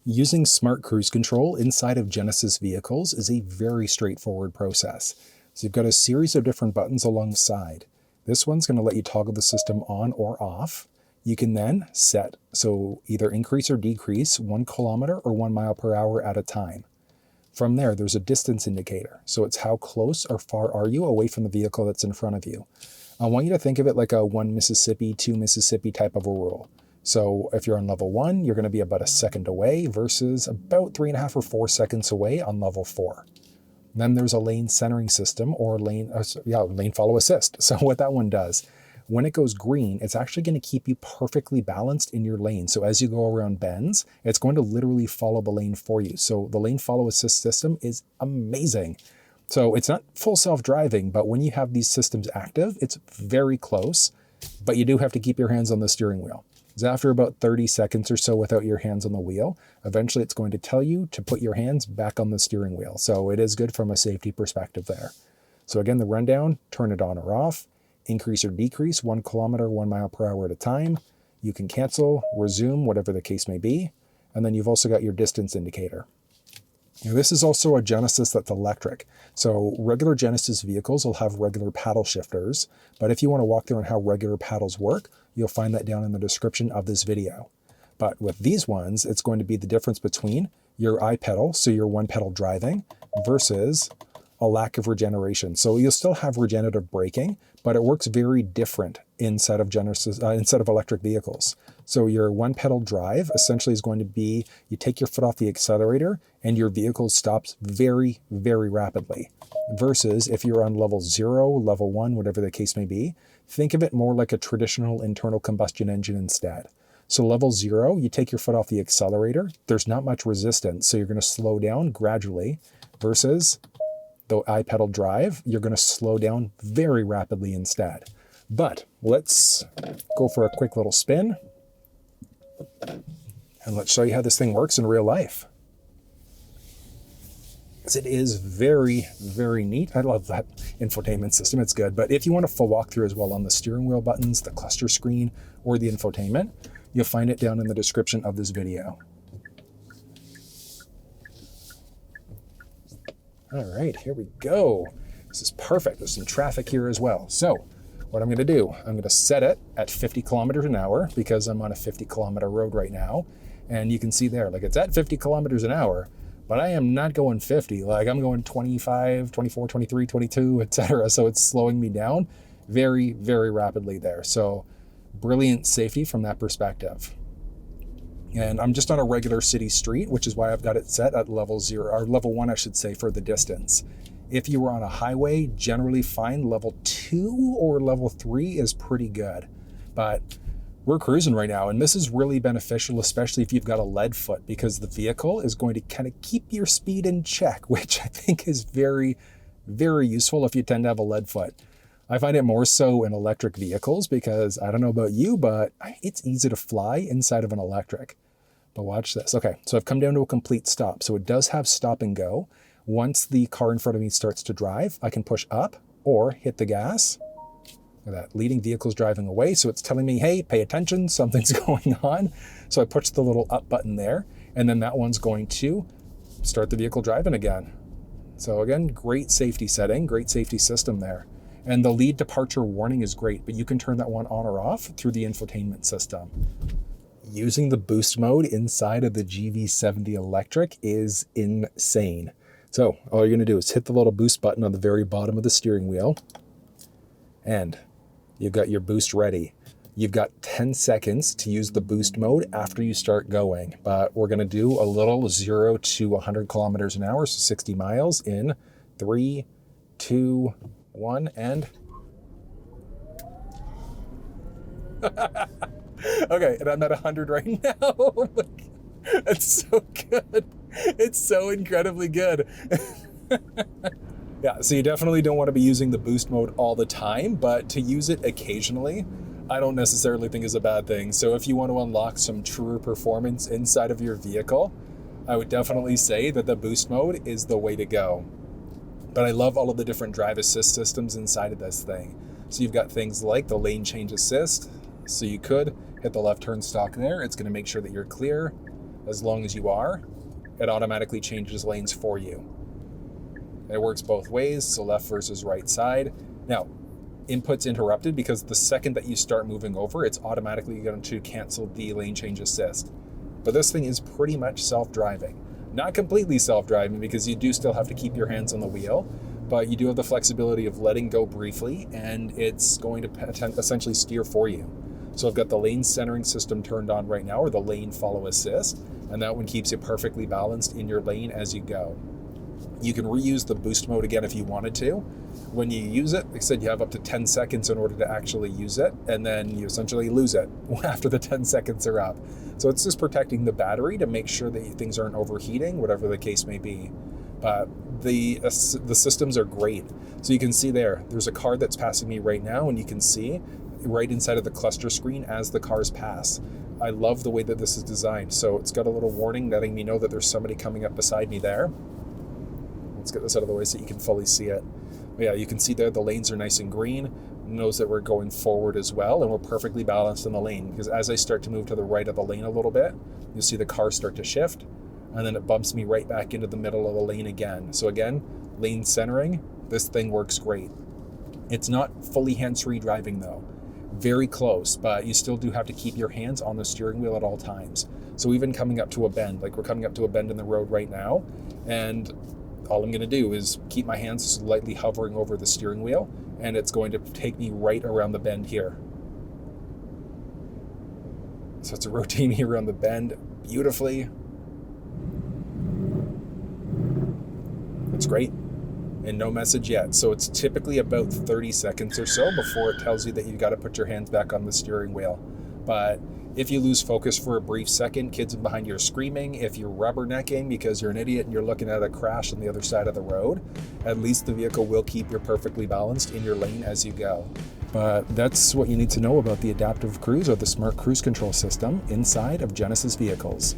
Using smart cruise control inside of Genesis vehicles is a very straightforward process. So you've got a series of different buttons alongside. This one's going to let you toggle the system on or off. You can then set, so either increase or decrease 1 kilometer or 1 mile per hour at a time. From there, there's a distance indicator. So it's how close or far are you away from the vehicle that's in front of you. I want you to think of it like a 1 Mississippi, 2 Mississippi type of a rule. So if you're on level 1, you're going to be about a second away versus about 3.5 or 4 seconds away on level 4. Then there's a lane centering system or lane follow assist. So what that one does, when it goes green, it's actually going to keep you perfectly balanced in your lane. So as you go around bends, it's going to literally follow the lane for you. So the lane follow assist system is amazing. So it's not full self-driving, but when you have these systems active, it's very close, but you do have to keep your hands on the steering wheel. So after about 30 seconds or so without your hands on the wheel, eventually it's going to tell you to put your hands back on the steering wheel. So it is good from a safety perspective there. So again, the rundown, turn it on or off, increase or decrease 1 kilometer, 1 mile per hour at a time. You can cancel, resume, whatever the case may be. And then you've also got your distance indicator. Now, this is also a Genesis that's electric. So regular Genesis vehicles will have regular paddle shifters, but if you want to walk through on how regular paddles work, you'll find that down in the description of this video. But with these ones, it's going to be the difference between your I-pedal, so your one pedal driving, versus a lack of regeneration. So you'll still have regenerative braking, but it works very different inside of electric vehicles. So your one pedal drive essentially is going to be, you take your foot off the accelerator and your vehicle stops very, very rapidly. Versus if you're on level 0, level 1, whatever the case may be, think of it more like a traditional internal combustion engine instead. So level 0, you take your foot off the accelerator, there's not much resistance, so you're going to slow down gradually, versus the I-pedal drive, you're going to slow down very rapidly instead. But let's go for a quick little spin, and let's show you how this thing works in real life. It is very, very neat. I love that infotainment system. It's good. But if you want a full walkthrough as well on the steering wheel buttons, the cluster screen, or the infotainment, you'll find it down in the description of this video. All right, here we go. This is perfect. There's some traffic here as well. So what I'm going to do, I'm going to set it at 50 kilometers an hour because I'm on a 50 kilometer road right now. And you can see there, like it's at 50 kilometers an hour, but I am not going 50. Like I'm going 25, 24, 23, 22, etc. So it's slowing me down very, very rapidly there. So brilliant safety from that perspective. And I'm just on a regular city street, which is why I've got it set at level 0, or level 1, I should say, for the distance. If you were on a highway, generally find level 2 or level 3 is pretty good. But we're cruising right now, and this is really beneficial, especially if you've got a lead foot, because the vehicle is going to kind of keep your speed in check, which I think is very, very useful if you tend to have a lead foot. I find it more so in electric vehicles because I don't know about you, but it's easy to fly inside of an electric. But watch this. Okay, so I've come down to a complete stop. So it does have stop and go. Once the car in front of me starts to drive, I can push up or hit the gas. Look at that, leading vehicle's driving away. So it's telling me, hey, pay attention, something's going on. So I push the little up button there, and then that one's going to start the vehicle driving again. So again, great safety setting, great safety system there. And the lead departure warning is great, but you can turn that one on or off through the infotainment system. Using the boost mode inside of the GV70 Electric is insane. So all you're going to do is hit the little boost button on the very bottom of the steering wheel, and you've got your boost ready. You've got 10 seconds to use the boost mode after you start going, but we're going to do a little 0 to 100 kilometers an hour, so 60 miles in 3, 2, 1, and okay, and I'm at 100 right now. That's so good. It's so incredibly good. Yeah, so you definitely don't want to be using the boost mode all the time, but to use it occasionally, I don't necessarily think is a bad thing. So if you want to unlock some truer performance inside of your vehicle, I would definitely say that the boost mode is the way to go. But I love all of the different drive assist systems inside of this thing. So you've got things like the lane change assist. So you could hit the left turn stalk there. It's going to make sure that you're clear. as long as you are, it automatically changes lanes for you. It works both ways, so left versus right side. Now, input's interrupted because the second that you start moving over, it's automatically going to cancel the lane change assist. But this thing is pretty much self-driving. Not completely self-driving because you do still have to keep your hands on the wheel, but you do have the flexibility of letting go briefly, and it's going to essentially steer for you. So I've got the lane centering system turned on right now, or the lane follow assist, and that one keeps you perfectly balanced in your lane as you go. You can reuse the boost mode again if you wanted to. When you use it, like I said, you have up to 10 seconds in order to actually use it, and then you essentially lose it after the 10 seconds are up. So it's just protecting the battery to make sure that things aren't overheating, whatever the case may be. But the systems are great. So you can see there's a car that's passing me right now, and you can see right inside of the cluster screen as the cars pass. I love the way that this is designed. So it's got a little warning letting me know that there's somebody coming up beside me there. Let's get this out of the way so you can fully see it. But yeah, you can see there the lanes are nice and green. It knows that we're going forward as well, and we're perfectly balanced in the lane, because as I start to move to the right of the lane a little bit, you'll see the car start to shift, and then it bumps me right back into the middle of the lane again. So again, lane centering, this thing works great. It's not fully hands-free driving though. Very close, but you still do have to keep your hands on the steering wheel at all times. So even coming up to a bend, like we're coming up to a bend in the road right now, and all I'm going to do is keep my hands slightly hovering over the steering wheel, and it's going to take me right around the bend here. So it's rotating me around the bend beautifully. It's great. And no message yet. So it's typically about 30 seconds or so before it tells you that you've got to put your hands back on the steering wheel. But if you lose focus for a brief second, kids behind you are screaming. If you're rubbernecking because you're an idiot and you're looking at a crash on the other side of the road, at least the vehicle will keep you perfectly balanced in your lane as you go. But that's what you need to know about the adaptive cruise, or the smart cruise control system inside of Genesis vehicles.